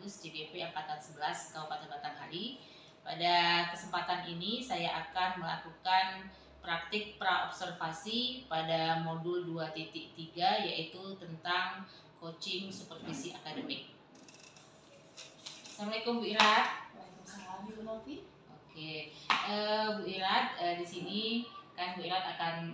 Agus CBP Angkatan 11 Kabupaten Batanghari. Pada kesempatan ini saya akan melakukan praktik praobservasi pada modul 2.3 yaitu tentang coaching supervisi akademik. Assalamualaikum Bu Irad. Waalaikumsalam Ibu Novi. Oke, Bu Irad, di sini kan Bu Irad akan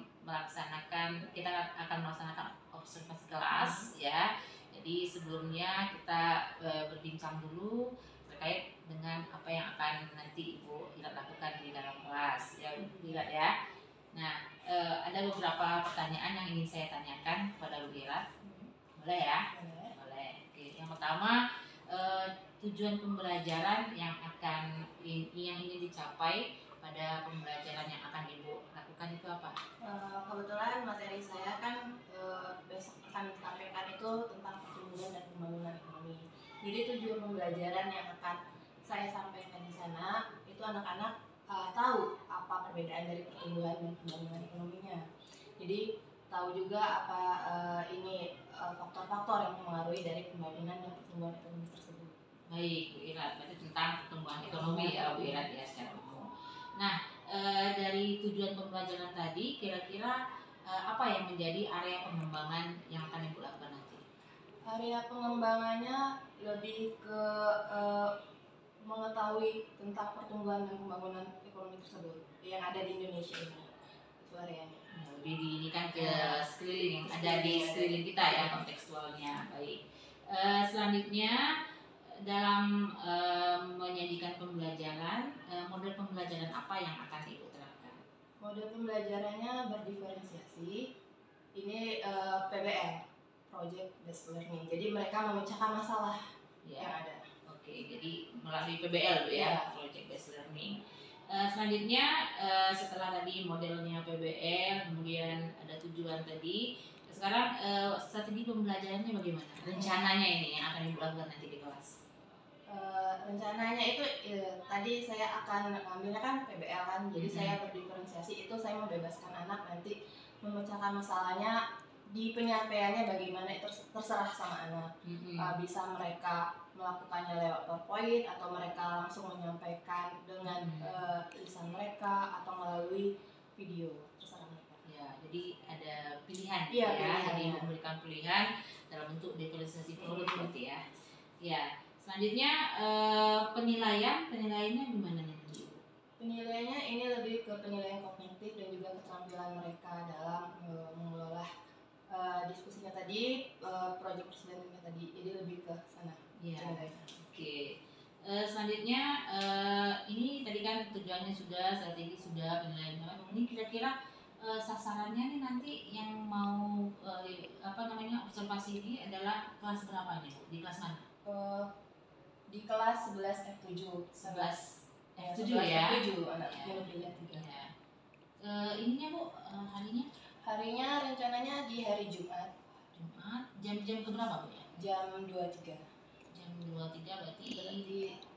kita akan melaksanakan observasi kelas ya. Jadi sebelumnya kita berbincang dulu terkait dengan apa yang akan nanti Ibu Irad lakukan di dalam kelas ya Bu Irad ya. Nah, ada beberapa pertanyaan yang ingin saya tanyakan kepada Bu Irad. Boleh ya? Boleh. Oke, yang pertama, tujuan pembelajaran yang ingin dicapai pada pembelajaran yang akan Ibu lakukan itu apa? Kebetulan materi saya kan besok akan disampaikan itu tentang pertumbuhan dan pembangunan ekonomi. Jadi tujuan pembelajaran yang akan saya sampaikan di sana itu anak-anak tahu apa perbedaan dari pertumbuhan dan pembangunan ekonominya. Jadi tahu juga apa faktor-faktor yang mempengaruhi dari pembangunan dan pertumbuhan ekonomi tersebut. Baik, Bu Irad, berarti tentang pertumbuhan ekonomi ya Bu Irad ya secara umum. Nah, dari tujuan pembelajaran tadi, kira-kira apa yang menjadi area pengembangan yang akan Ibu lakukan nanti? Area pengembangannya lebih ke mengetahui tentang pertumbuhan dan pembangunan ekonomi tersebut yang ada di Indonesia ini. Itu areanya. Lebih ini kan ke sekeliling yang ada di sekeliling kita ya kontekstualnya. Baik. Selanjutnya dalam menyajikan pembelajaran, model pembelajaran apa yang akan Ibu terapkan? Model pembelajarannya berdiferensiasi. Ini PBL, Project Based Learning. Jadi mereka memecahkan masalah yang ada. Oke, jadi melalui PBL ya, Project Based Learning. Selanjutnya setelah tadi modelnya PBL, kemudian ada tujuan tadi. Sekarang strategi pembelajarannya bagaimana? Rencananya ini yang akan Ibu lakukan nanti di kelas? Rencananya itu tadi saya akan ambilnya kan PBL kan, jadi saya berdiferensiasi itu saya membebaskan anak nanti memecahkan masalahnya di penyampaiannya bagaimana itu terserah sama anak. Bisa mereka melakukannya lewat PowerPoint atau mereka langsung menyampaikan dengan tulisan mereka atau melalui video, terserah mereka. Ya, jadi ada pilihan ya. Jadi memberikan pilihan dalam bentuk diferensiasi produk berarti ya. Ya. Selanjutnya penilaiannya gimana nih? Penilaiannya ini lebih ke penilaian kognitif dan juga keterampilan mereka dalam mengelola diskusinya tadi, project presentasinya tadi, jadi lebih ke sana. Ya. Oke. Selanjutnya ini tadi kan tujuannya sudah, strategi sudah, penilaiannya. Ini kira-kira sasarannya nih nanti yang mau observasi ini adalah kelas berapa nih? Di kelas mana? Di kelas 11 F7. 11 F7 ya. F7 anaknya lebih 3. Ya. Ininya Bu, harinya? Harinya rencananya di hari Jumat. Jam keberapa Bu ya? Jam 23. Jam 23 berarti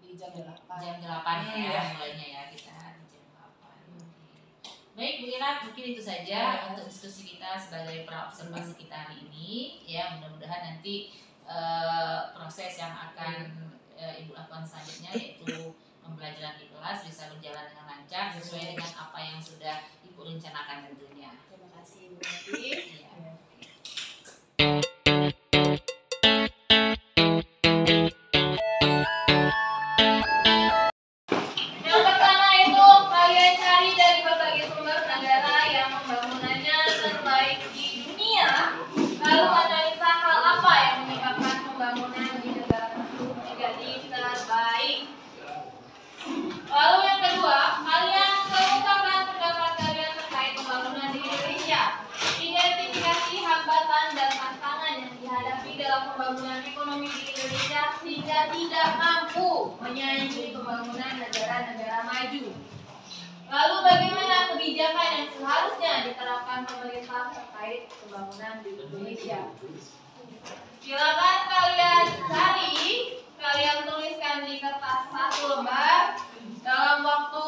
di jam 8. Jam 8 ya mulainya ya, kita di jam 8. Baik Bu Irad, mungkin itu saja untuk diskusi kita sebagai praobservasi kita hari ini ya. Mudah-mudahan nanti proses yang akan Ibu lakukan selanjutnya yaitu pembelajaran di kelas bisa berjalan dengan lancar sesuai dengan apa yang sudah Ibu rencanakan tentunya. Terima kasih Bu Novi. Yang pertama itu kalian cari dari berbagai sumber negara yang pembangunannya terbaik di dunia. Lalu analisa hal apa yang menyebabkan pembangunan di negara tersebut menjadi terbaik. Lalu yang kedua, kalian kemukakan pendapat kalian terkait pembangunan di Indonesia. Identifikasi hambatan dan tantangan yang dihadapi dalam pembangunan ekonomi di Indonesia sehingga tidak mampu menyaingi pembangunan negara-negara maju. Lalu bagaimana kebijakan yang seharusnya diterapkan pemerintah terkait pembangunan di Indonesia. Silakan kalian cari, kalian tuliskan di kertas 1 lembar dalam waktu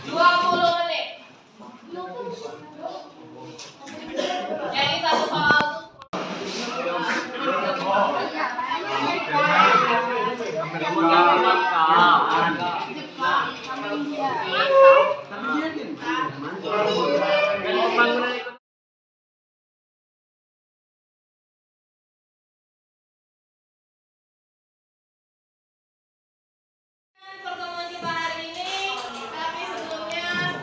20 menit. Jadi satu soal Pertemuan kita hari ini, tapi sebelumnya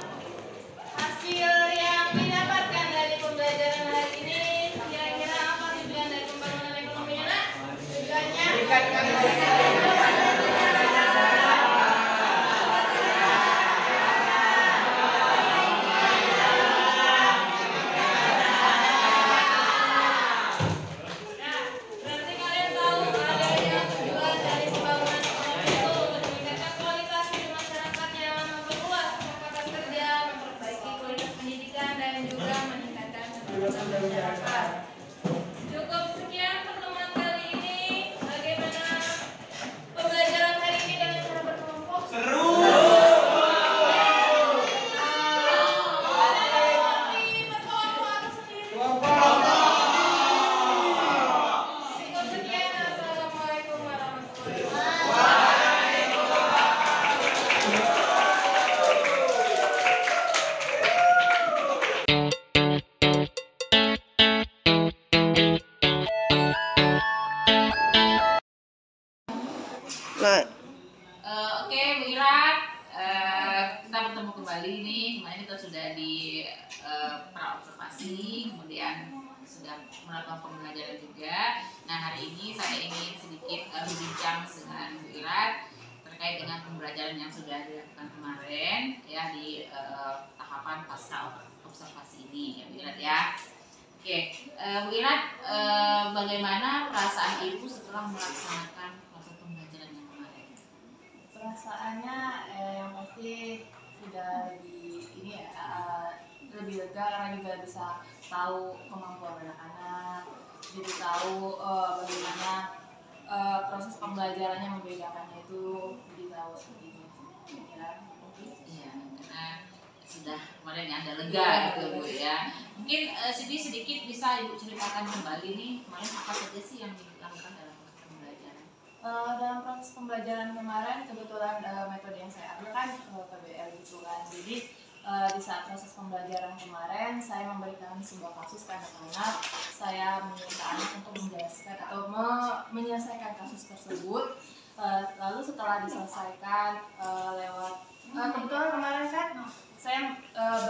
hasil yang didapatkan dari pembelajaran hari ini kira-kira apa tujuan dari pembangunan ekonominya, Nak? Tujuannya berarti kalian tahu adanya tujuan dari pembangunan ekonomi itu untuk meningkatkan kualitas hidup masyarakatnya, memperluas kesempatan kerja, memperbaiki kualitas pendidikan, dan juga meningkatkan kesejahteraan masyarakat. Cukup sekian pertemuan kali ini. Bagaimana pembelajaran hari ini dengan cara berkelompok? Seru. Ada yang lebih berkelompok atau sendiri? Cukup sekian. Assalamualaikum warahmatullahi wabarakatuh. Nah, Oke, Bu Ira, kita bertemu kembali nih. Kemarin kita sudah di praobservasi, kemudian sudah melakukan pembelajaran juga. Nah, hari ini saya ingin sedikit berbincang dengan Bu Ira terkait dengan pembelajaran yang sudah dilakukan kemarin ya di tahapan pasca observasi ini ya Bu Ira ya. Oke, Bu Ira, bagaimana perasaan Ibu setelah melaksanakan proses pembelajaran yang kemarin? Perasaannya yang pasti sudah lebih ini ya, lebih lega karena juga bisa tahu kemampuan anak-anak, jadi tahu bagaimana proses pembelajarannya membedakannya itu, jadi tahu seperti itu. Ya, Iya, karena sudah kemarin ya ada lega gitu Bu ya. Mungkin sedikit bisa Ibu ceritakan kembali nih kemarin apa saja sih yang dilakukan dalam proses pembelajaran? Dalam proses pembelajaran kemarin kebetulan metode yang saya ambil kan PBL gitu kan. Jadi di saat proses pembelajaran kemarin saya memberikan sebuah kasus ke anak-anak. Saya meminta anak untuk menjelaskan atau menyelesaikan kasus tersebut. Lalu setelah diselesaikan lewat kebetulan kemarin kan saya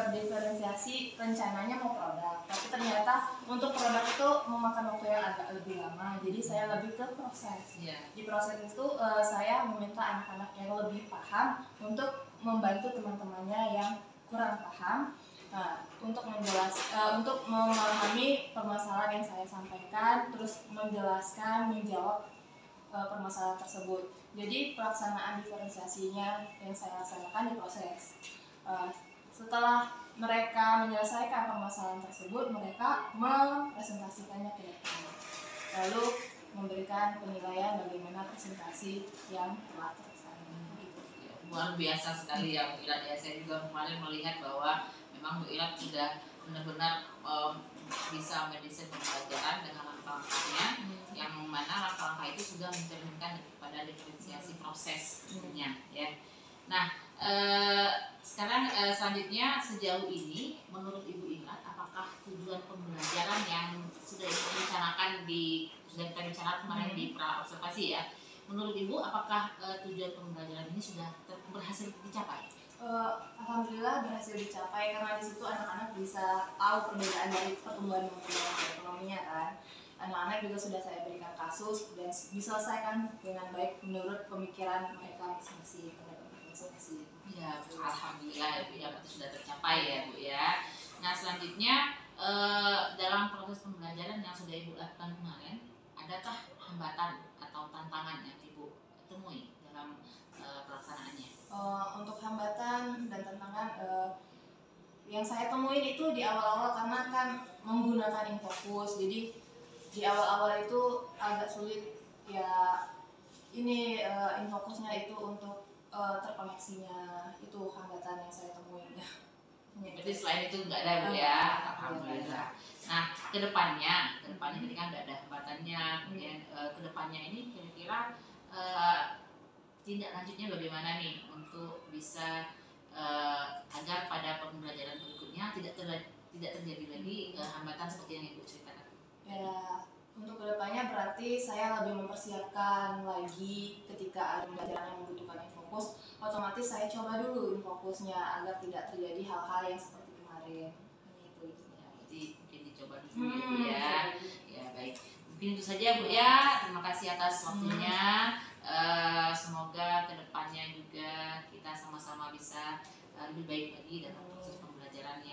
berdiferensiasi, rencananya mau produk, tapi ternyata untuk produk itu memakan waktu yang agak lebih lama. Jadi saya lebih ke proses. Iya. Di proses itu saya meminta anak-anak yang lebih paham untuk membantu teman-temannya yang kurang paham untuk untuk memahami permasalahan yang saya sampaikan, terus menjelaskan, menjawab permasalahan tersebut. Jadi pelaksanaan diferensiasinya yang saya laksanakan di proses. Setelah mereka menyelesaikan permasalahan tersebut, mereka mempresentasikannya ke depan, lalu memberikan penilaian bagaimana presentasi yang telah terlaksana. Luar biasa sekali ya Bu Ira ya. Saya juga kemarin melihat bahwa memang Bu Ira sudah benar-benar bisa mendesain pembelajaran dengan langkah-langkahnya, yang mana langkah-langkah itu sudah mencerminkan pada diferensiasi prosesnya ya. Nah, sekarang selanjutnya sejauh ini menurut Ibu Ira, apakah tujuan pembelajaran yang sudah direncanakan kemarin di praobservasi ya, menurut Ibu apakah tujuan pembelajaran ini sudah berhasil dicapai? Alhamdulillah berhasil dicapai, karena di situ anak-anak bisa tahu perbedaan dari pertumbuhan dan pertumbuhan ekonominya kan. Anak-anak juga sudah saya berikan kasus dan diselesaikan dengan baik menurut pemikiran mereka masing-masing. Ya, alhamdulillah ya Bu ya, berarti sudah tercapai ya Bu ya. Nah, selanjutnya dalam proses pembelajaran yang sudah Ibu lakukan kemarin, adakah hambatan atau tantangan yang Ibu temui dalam pelaksanaannya? Untuk hambatan dan tantangan yang saya temuin itu di awal-awal, karena kan menggunakan Infokus, jadi di awal-awal itu agak sulit ya. Ini Infokusnya itu untuk terkoneksinya, itu hambatan yang saya temuin ya. Jadi selain itu nggak ada Bu ya, alhamdulillah. Nah, kedepannya tadi kan nggak ada hambatannya, kemudian kedepannya ini kira-kira tindak lanjutnya bagaimana nih untuk bisa agar pada pembelajaran berikutnya tidak terjadi lagi hambatan seperti yang Ibu ceritakan. Ya, untuk kedepannya berarti saya lebih mempersiapkan lagi ketika ada pembelajaran yang membutuhkan infokus, otomatis saya coba dulu infokusnya agar tidak terjadi hal-hal yang seperti kemarin. Itu. Ya, berarti mungkin dicoba dulu gitu ya. Jadi, Ya baik, mungkin itu saja Bu ya. Terima kasih atas waktunya. Semoga kedepannya juga kita sama-sama bisa lebih baik lagi dalam proses pembelajarannya.